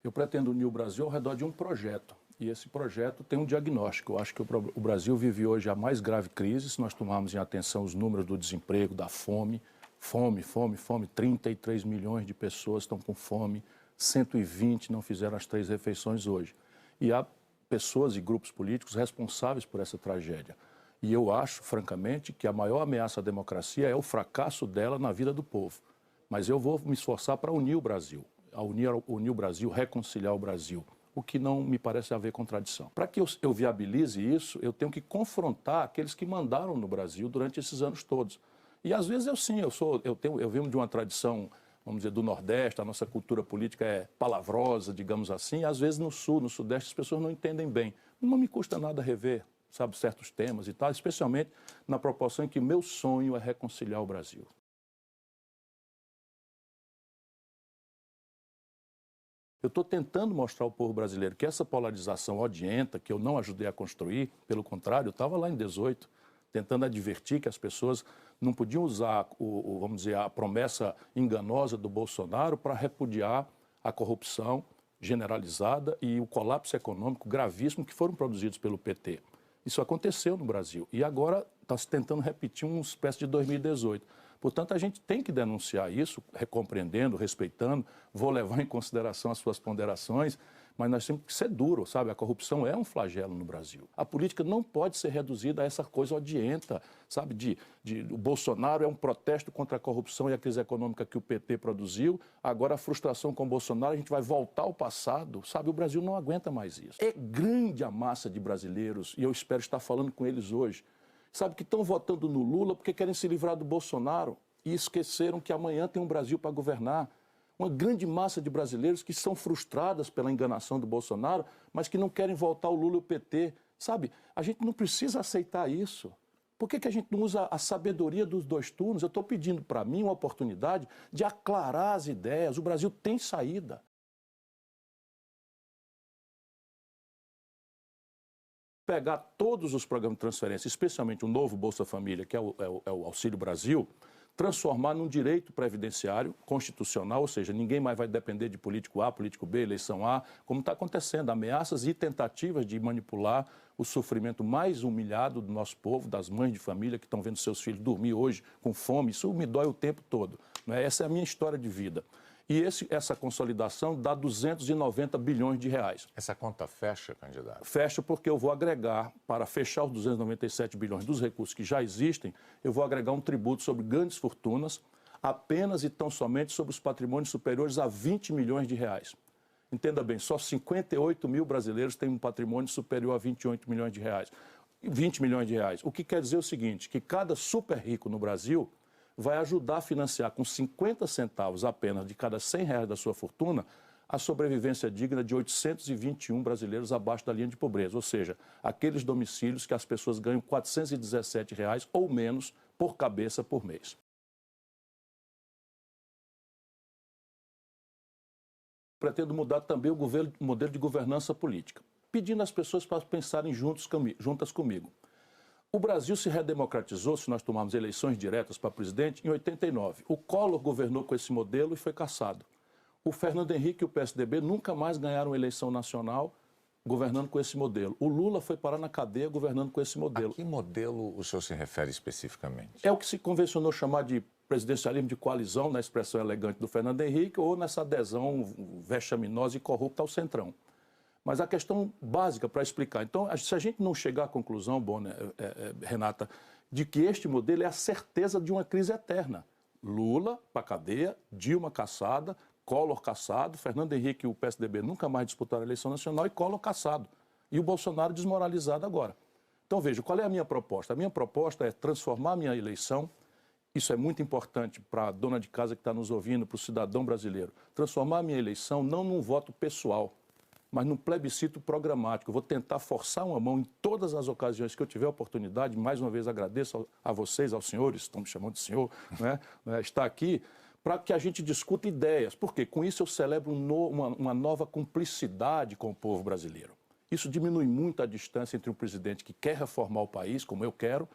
Eu pretendo unir o Brasil ao redor de um projeto. E esse projeto tem um diagnóstico. Eu acho que o Brasil vive hoje a mais grave crise, se nós tomarmos em atenção os números do desemprego, da fome. Fome. 33 milhões de pessoas estão com fome, 120 não fizeram as 3 refeições hoje. E há pessoas e grupos políticos responsáveis por essa tragédia. E eu acho, francamente, que a maior ameaça à democracia é o fracasso dela na vida do povo. Mas eu vou me esforçar para unir o Brasil. Unir o Brasil, reconciliar o Brasil, o que não me parece haver contradição. Para que eu viabilize isso, eu tenho que confrontar aqueles que mandaram no Brasil durante esses anos todos. E às vezes eu venho de uma tradição, vamos dizer, do Nordeste, a nossa cultura política é palavrosa, digamos assim, e às vezes no Sul, no Sudeste, as pessoas não entendem bem. Não me custa nada rever, sabe, certos temas e tal, especialmente na proporção em que meu sonho é reconciliar o Brasil. Eu estou tentando mostrar ao povo brasileiro que essa polarização odienta, que eu não ajudei a construir, pelo contrário, eu estava lá em 18, tentando advertir que as pessoas não podiam usar, vamos dizer, a promessa enganosa do Bolsonaro para repudiar a corrupção generalizada e o colapso econômico gravíssimo que foram produzidos pelo PT. Isso aconteceu no Brasil e agora está se tentando repetir uma espécie de 2018. Portanto, a gente tem que denunciar isso, compreendendo, respeitando, vou levar em consideração as suas ponderações, mas nós temos que ser duro, sabe? A corrupção é um flagelo no Brasil. A política não pode ser reduzida a essa coisa odienta, sabe? O Bolsonaro é um protesto contra a corrupção e a crise econômica que o PT produziu, agora a frustração com o Bolsonaro, a gente vai voltar ao passado, sabe? O Brasil não aguenta mais isso. É grande a massa de brasileiros, e eu espero estar falando com eles hoje, sabe, que estão votando no Lula porque querem se livrar do Bolsonaro e esqueceram que amanhã tem um Brasil para governar. Uma grande massa de brasileiros que são frustradas pela enganação do Bolsonaro, mas que não querem voltar ao Lula e o PT. Sabe, a gente não precisa aceitar isso. Por que a gente não usa a sabedoria dos 2 turnos? Eu estou pedindo para mim uma oportunidade de aclarar as ideias. O Brasil tem saída. Pegar todos os programas de transferência, especialmente o novo Bolsa Família, que é o Auxílio Brasil, transformar num direito previdenciário constitucional, ou seja, ninguém mais vai depender de político A, político B, eleição A, como está acontecendo, ameaças e tentativas de manipular o sofrimento mais humilhado do nosso povo, das mães de família que estão vendo seus filhos dormir hoje com fome, isso me dói o tempo todo. Né? Essa é a minha história de vida. E essa consolidação dá 290 bilhões de reais. Essa conta fecha, candidato? Fecha porque eu vou agregar, para fechar os 297 bilhões dos recursos que já existem, eu vou agregar um tributo sobre grandes fortunas, apenas e tão somente sobre os patrimônios superiores a 20 milhões de reais. Entenda bem, só 58 mil brasileiros têm um patrimônio superior a 28 milhões de reais. 20 milhões de reais. O que quer dizer o seguinte, que cada super rico no Brasil vai ajudar a financiar com 50 centavos apenas de cada 100 reais da sua fortuna a sobrevivência digna de 821 brasileiros abaixo da linha de pobreza, ou seja, aqueles domicílios que as pessoas ganham R$ 417 reais ou menos por cabeça por mês. Pretendo mudar também o modelo de governança política, pedindo às pessoas para pensarem juntas comigo. O Brasil se redemocratizou, se nós tomarmos eleições diretas para presidente, em 89. O Collor governou com esse modelo e foi cassado. O Fernando Henrique e o PSDB nunca mais ganharam eleição nacional governando com esse modelo. O Lula foi parar na cadeia governando com esse modelo. A que modelo o senhor se refere especificamente? É o que se convencionou chamar de presidencialismo de coalizão, na expressão elegante do Fernando Henrique, ou nessa adesão vexaminosa e corrupta ao Centrão. Mas a questão básica para explicar. Então, se a gente não chegar à conclusão, Renata, de que este modelo é a certeza de uma crise eterna. Lula para a cadeia, Dilma cassada, Collor cassado, Fernando Henrique e o PSDB nunca mais disputaram a eleição nacional e Collor cassado. E o Bolsonaro desmoralizado agora. Então, veja, qual é a minha proposta? A minha proposta é transformar a minha eleição, isso é muito importante para a dona de casa que está nos ouvindo, para o cidadão brasileiro, transformar a minha eleição não num voto pessoal, mas num plebiscito programático. Eu vou tentar forçar uma mão em todas as ocasiões que eu tiver oportunidade. Mais uma vez agradeço a vocês, aos senhores, estão me chamando de senhor, né, estar aqui, para que a gente discuta ideias. Porque com isso eu celebro uma nova cumplicidade com o povo brasileiro. Isso diminui muito a distância entre um presidente que quer reformar o país, como eu quero,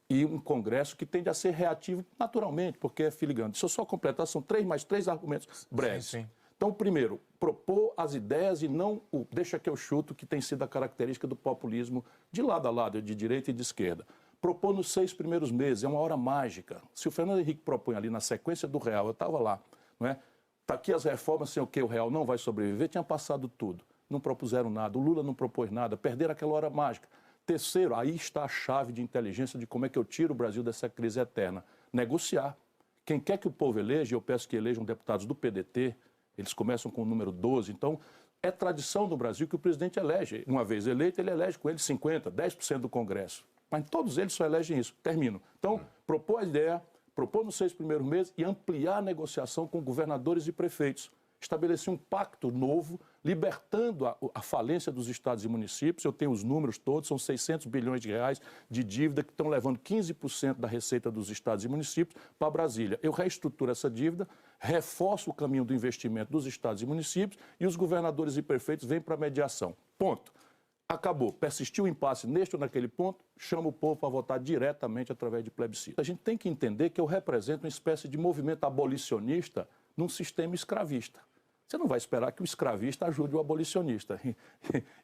e um Congresso que tende a ser reativo naturalmente, porque é filigrante. Deixa eu só completar, são 3 mais 3 argumentos breves. Sim. Então, primeiro, propor as ideias e não o deixa que eu chuto, que tem sido a característica do populismo de lado a lado, de direita e de esquerda. Propor nos 6 primeiros meses, é uma hora mágica. Se o Fernando Henrique propõe ali na sequência do real, eu estava lá, não é? Está aqui as reformas, sem o que o real não vai sobreviver, tinha passado tudo. Não propuseram nada, o Lula não propôs nada, perderam aquela hora mágica. Terceiro, aí está a chave de inteligência de como é que eu tiro o Brasil dessa crise eterna. Negociar. Quem quer que o povo eleja, eu peço que elejam deputados do PDT, eles começam com o número 12, então é tradição no Brasil que o presidente elege. Uma vez eleito, ele elege com ele 50%, 10% do Congresso. Mas todos eles só elegem isso. Termino. Então, propor a ideia, propor nos 6 primeiros meses e ampliar a negociação com governadores e prefeitos. Estabelecer um pacto novo, libertando a falência dos estados e municípios. Eu tenho os números todos, são 600 bilhões de reais de dívida que estão levando 15% da receita dos estados e municípios para Brasília. Eu reestruturo essa dívida, reforço o caminho do investimento dos estados e municípios e os governadores e prefeitos vêm para a mediação. Ponto. Acabou. Persistiu o impasse neste ou naquele ponto, chama o povo para votar diretamente através de plebiscito. A gente tem que entender que eu represento uma espécie de movimento abolicionista num sistema escravista. Você não vai esperar que o escravista ajude o abolicionista.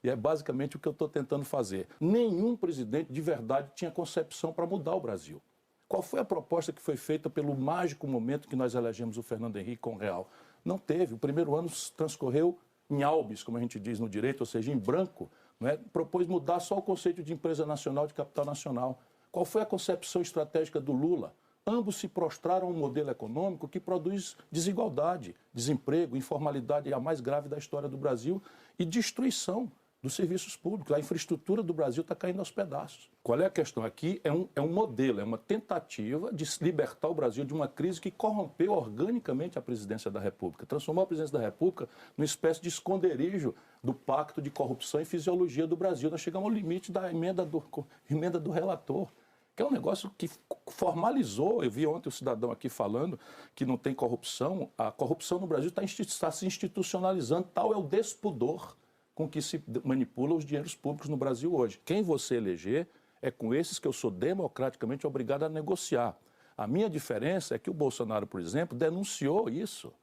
E é basicamente o que eu estou tentando fazer. Nenhum presidente de verdade tinha concepção para mudar o Brasil. Qual foi a proposta que foi feita pelo mágico momento que nós elegemos o Fernando Henrique com o real? Não teve. O primeiro ano transcorreu em albis, como a gente diz no direito, ou seja, em branco. Não é? Propôs mudar só o conceito de empresa nacional, de capital nacional. Qual foi a concepção estratégica do Lula? Ambos se prostraram a um modelo econômico que produz desigualdade, desemprego, informalidade, a mais grave da história do Brasil, e destruição dos serviços públicos. A infraestrutura do Brasil está caindo aos pedaços. Qual é a questão aqui? É um modelo, é uma tentativa de libertar o Brasil de uma crise que corrompeu organicamente a presidência da República, transformou a presidência da República numa espécie de esconderijo do pacto de corrupção e fisiologia do Brasil. Nós chegamos ao limite da emenda do relator, que é um negócio que formalizou. Eu vi ontem o cidadão aqui falando que não tem corrupção. A corrupção no Brasil está se institucionalizando, tal é o despudor com que se manipula os dinheiros públicos no Brasil hoje. Quem você eleger é com esses que eu sou democraticamente obrigado a negociar. A minha diferença é que o Bolsonaro, por exemplo, denunciou isso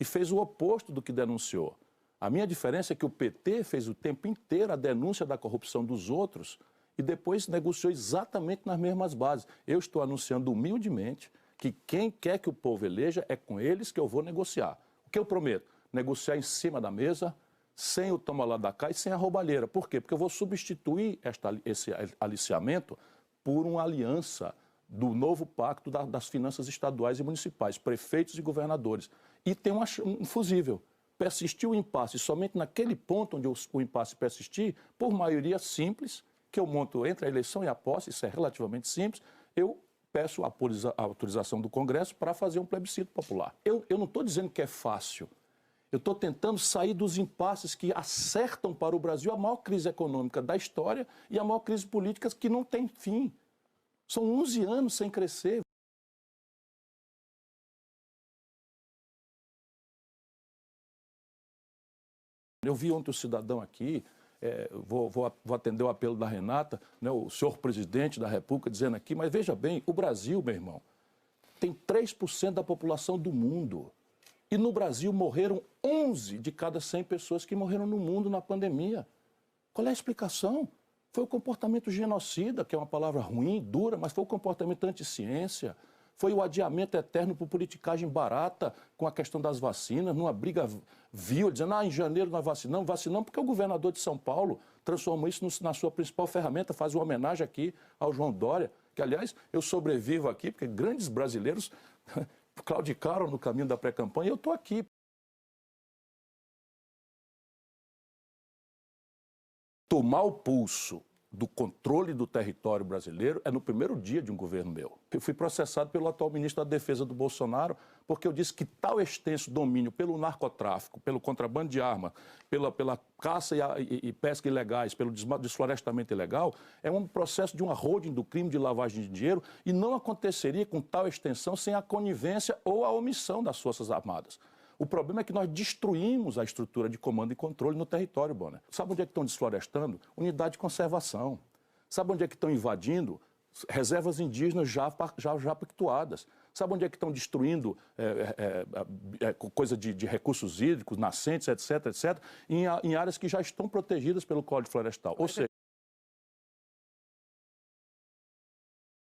e fez o oposto do que denunciou. A minha diferença é que o PT fez o tempo inteiro a denúncia da corrupção dos outros e depois negociou exatamente nas mesmas bases. Eu estou anunciando humildemente que quem quer que o povo eleja é com eles que eu vou negociar. O que eu prometo? Negociar em cima da mesa, sem o toma lá da cá e sem a roubalheira. Por quê? Porque eu vou substituir esse aliciamento por uma aliança do novo pacto das finanças estaduais e municipais, prefeitos e governadores. E tem um fusível. Persistiu o impasse somente naquele ponto onde o impasse persistir, por maioria simples, que eu monto entre a eleição e a posse, isso é relativamente simples, eu peço a autorização do Congresso para fazer um plebiscito popular. Eu não estou dizendo que é fácil. Eu estou tentando sair dos impasses que acertam para o Brasil a maior crise econômica da história e a maior crise política que não tem fim. São 11 anos sem crescer. Eu vi ontem o cidadão aqui, vou atender o apelo da Renata, né, o senhor presidente da República, dizendo aqui, mas veja bem, o Brasil, meu irmão, tem 3% da população do mundo. E no Brasil morreram 11 de cada 100 pessoas que morreram no mundo na pandemia. Qual é a explicação? Foi o comportamento genocida, que é uma palavra ruim, dura, mas foi o comportamento anti-ciência. Foi o adiamento eterno por politicagem barata com a questão das vacinas, numa briga vil, dizendo, em janeiro nós vacinamos, porque o governador de São Paulo transformou isso na sua principal ferramenta, faz uma homenagem aqui ao João Dória, que, aliás, eu sobrevivo aqui, porque grandes brasileiros claudicaram no caminho da pré-campanha e eu estou aqui. Tomar o pulso do controle do território brasileiro é no primeiro dia de um governo meu. Eu fui processado pelo atual ministro da Defesa do Bolsonaro porque eu disse que tal extenso domínio pelo narcotráfico, pelo contrabando de arma, pela caça e pesca ilegais, pelo desflorestamento ilegal, é um processo de uma holding do crime de lavagem de dinheiro e não aconteceria com tal extensão sem a conivência ou a omissão das Forças Armadas. O problema é que nós destruímos a estrutura de comando e controle no território, Bonner. Sabe onde é que estão desflorestando? Unidade de conservação. Sabe onde é que estão invadindo? Reservas indígenas já pactuadas. Sabe onde é que estão destruindo coisa de recursos hídricos, nascentes, etc., etc., em áreas que já estão protegidas pelo Código Florestal. Ou seja,